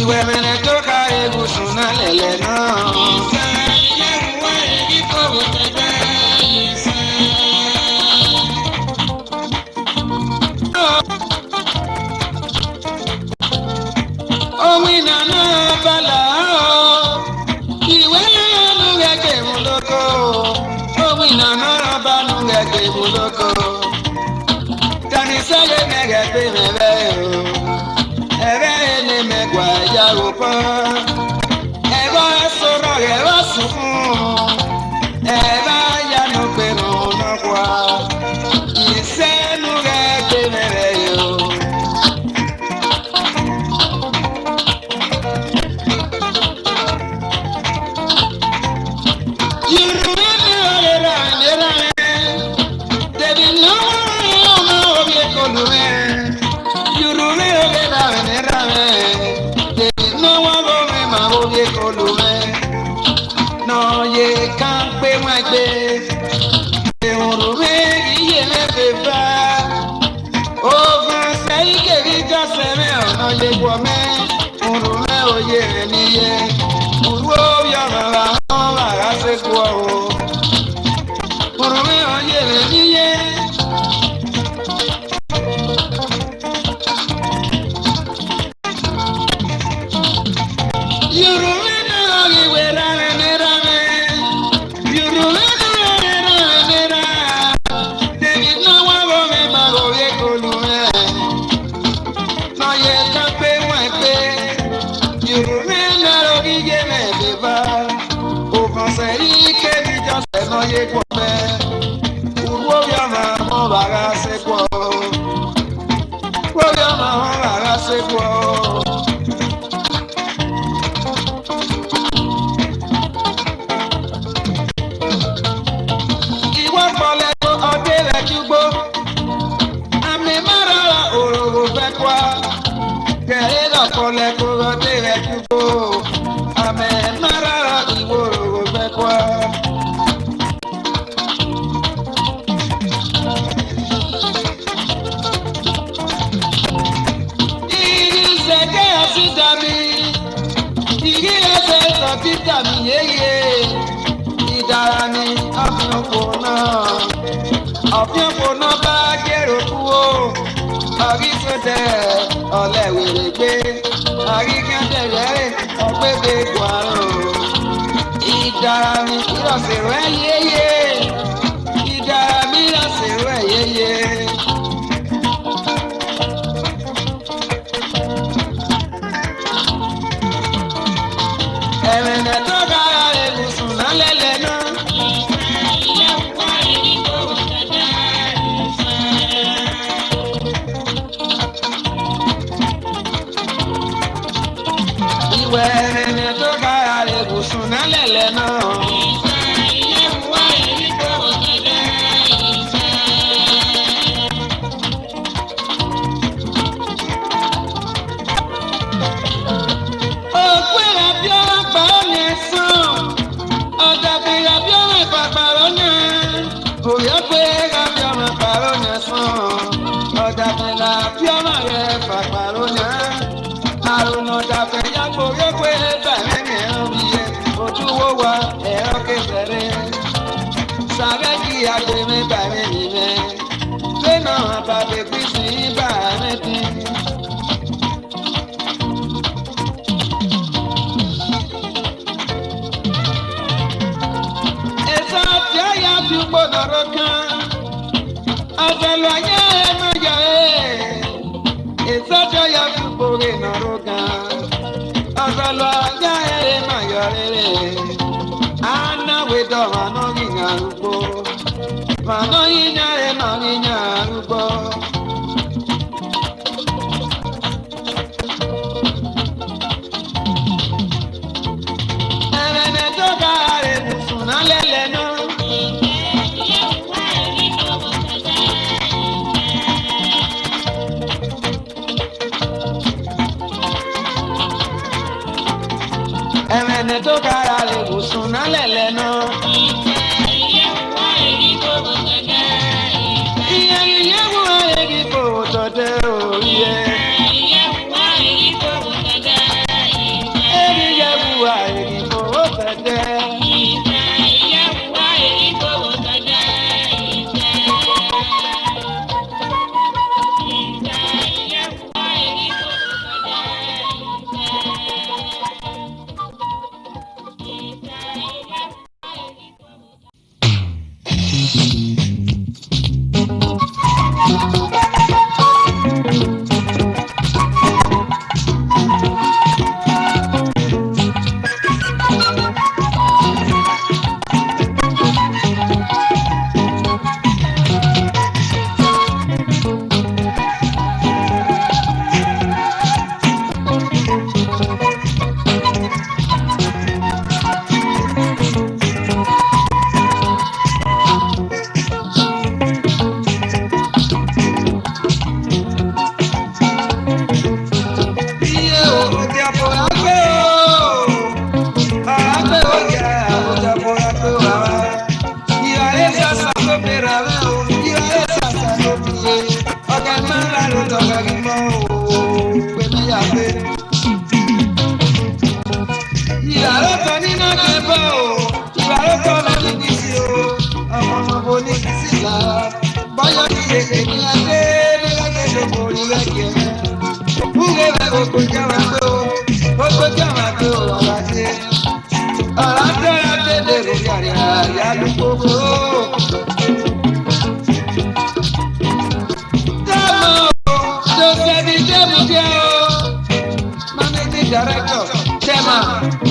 Iwe mene toka egusuna lele no. Ewuare iko botebe isa. Owina na bala o. Iwe nu gege muloko. Owina na banu gege muloko. Tani sale nege pe mebe o. Ebe ni megwa ya upo. Eba soro eba suku. Eba ya no pe no no kwa. Ise nu gege mebe o. No ye can't pay my day. Over say get it just no ye woman. Urume oye niye. Uro yama I say go. Urume oye niye.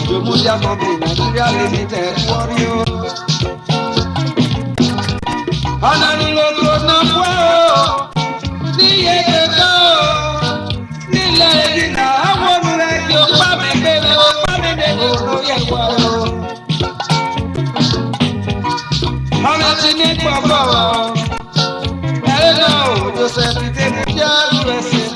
Idemudia company Nigeria limited warrior. Ọ̀nàrú lóko náà fún ọ́ ní iye kankan nílẹ̀ ìdílé àwọn olùrẹ̀ tí ó pa mí gbére ó pa mí dèbò lórí ẹ̀kọ́ ọ́. Ọ̀nà tí ní pọ̀pọ̀ ẹ̀rẹ́ náà ò Joseph Idemudia USA.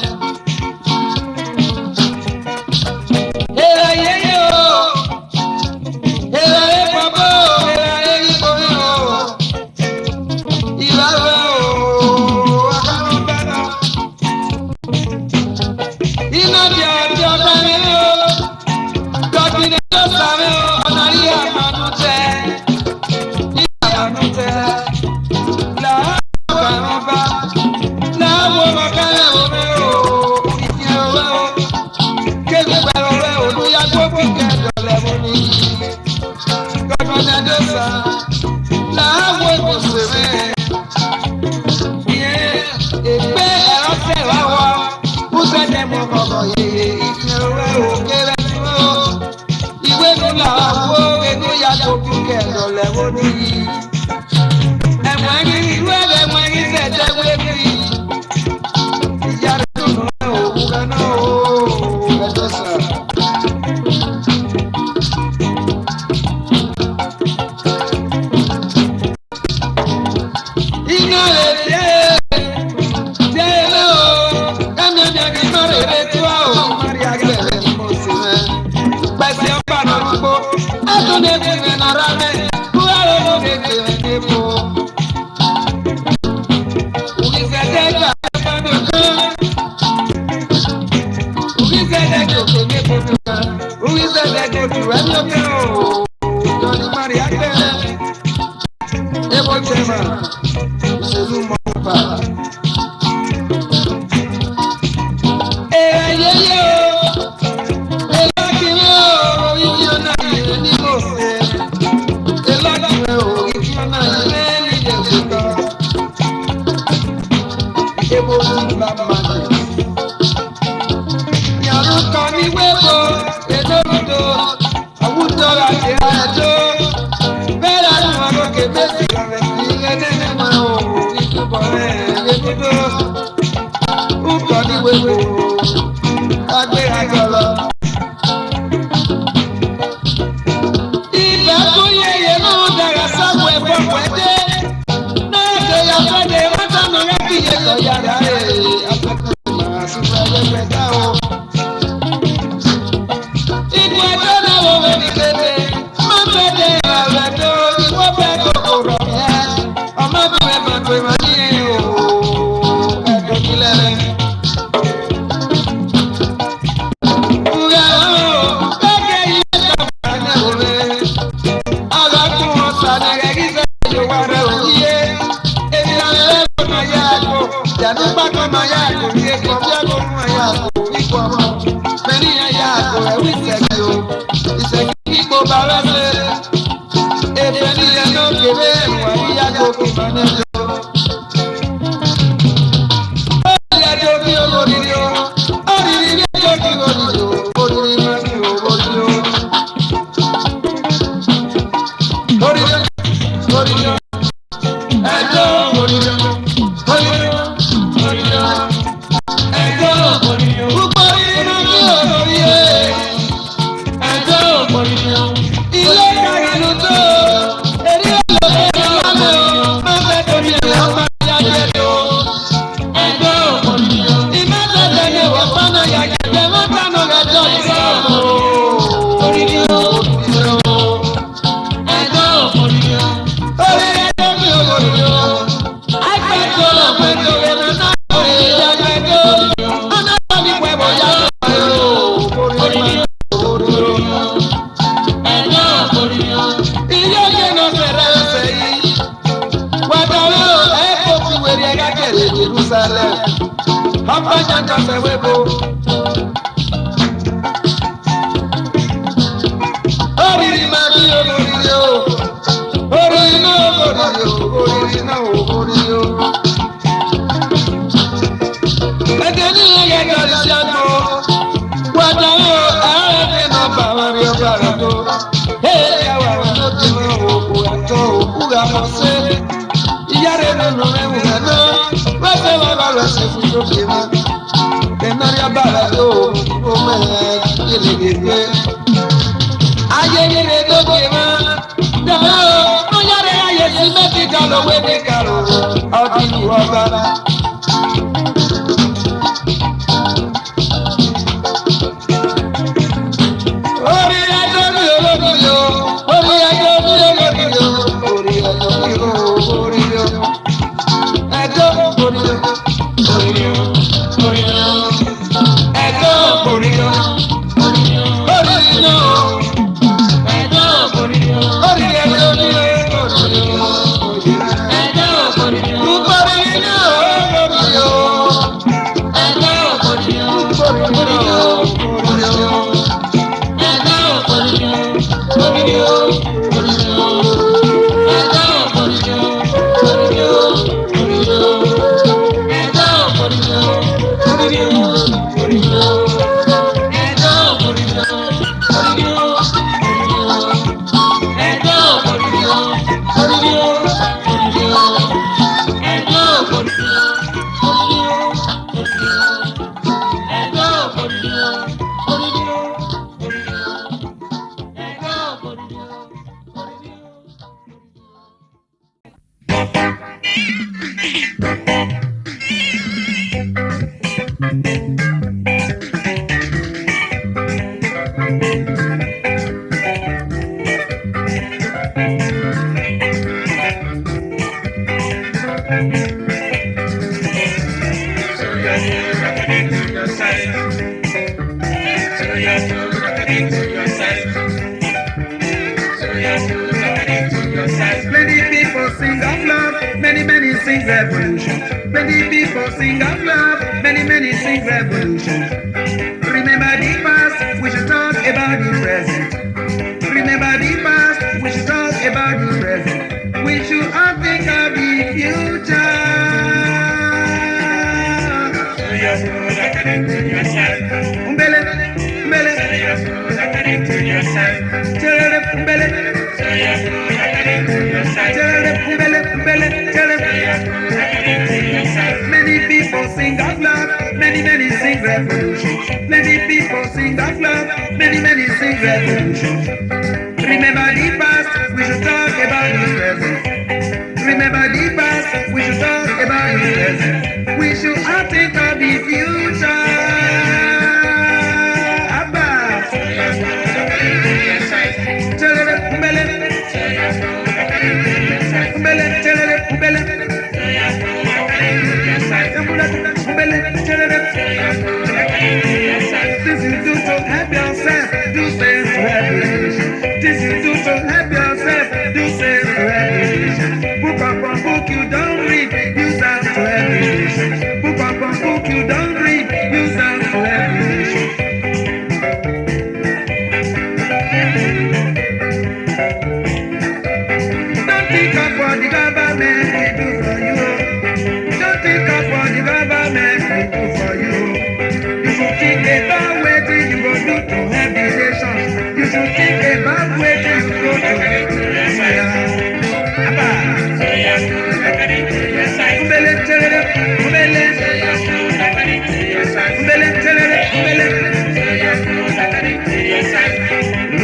mere Jerusalem. Abanya kase webo. Oriri magi oriri o. Oriri no oriri o. Oriri no oriri o. Egeni yega risiago. Wada o ae no bawari o barato. Hey yawa no timo o ato o ga mose. Iyare no no me no. Wase wa ba wase fujo kema. Enari abarato o me yelegege. Ayẹyẹ lókè mọ́. Dàrọ́ ó yára ayé sí méjì kálọ̀ wéde kálọ̀ ọdún ìlú ọba. Orí ẹjọ́ mi olórí o, orí ẹjọ́ mi olórí o, orí ẹjọ́ mi olórí o. Ẹjọ́ orí o, orí o, orí o. Ẹjọ́ orí o, orí o.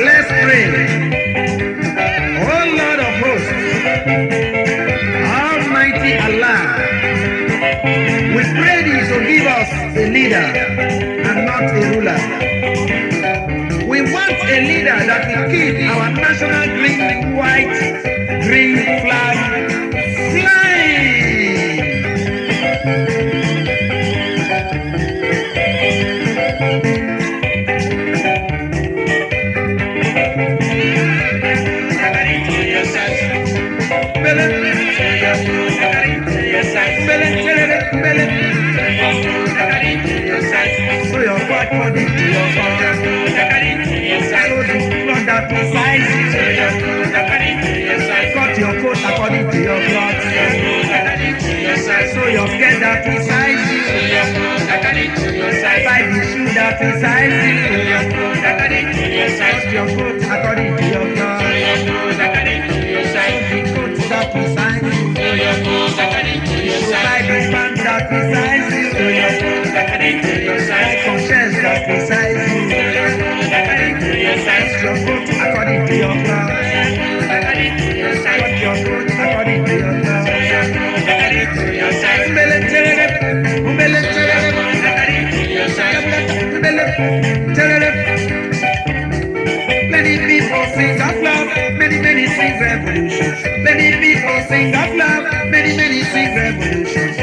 Let's pray. Oh Lord of hosts, Almighty Allah, we pray thee to give us a leader and not a ruler. We want a leader that will keep our national green, white, green flag flying. Bele, according to your cloth. So the cloth that will size you. Cut your coat according to your cloth. So your skirt that will size you. Buy the shoe that will size you. Cut your coat according to your cloth. So the coat that will size you. Buy the pants that will size you. Buy some shirts that will size you. Cut your coat according to your cloth. Cut your coat according to your cloth. Many people sing of love, many sing revolution. Many people sing of love, many sing revolution.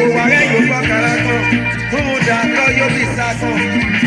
Ewuare yóò kọ́ karakọ́. Afọ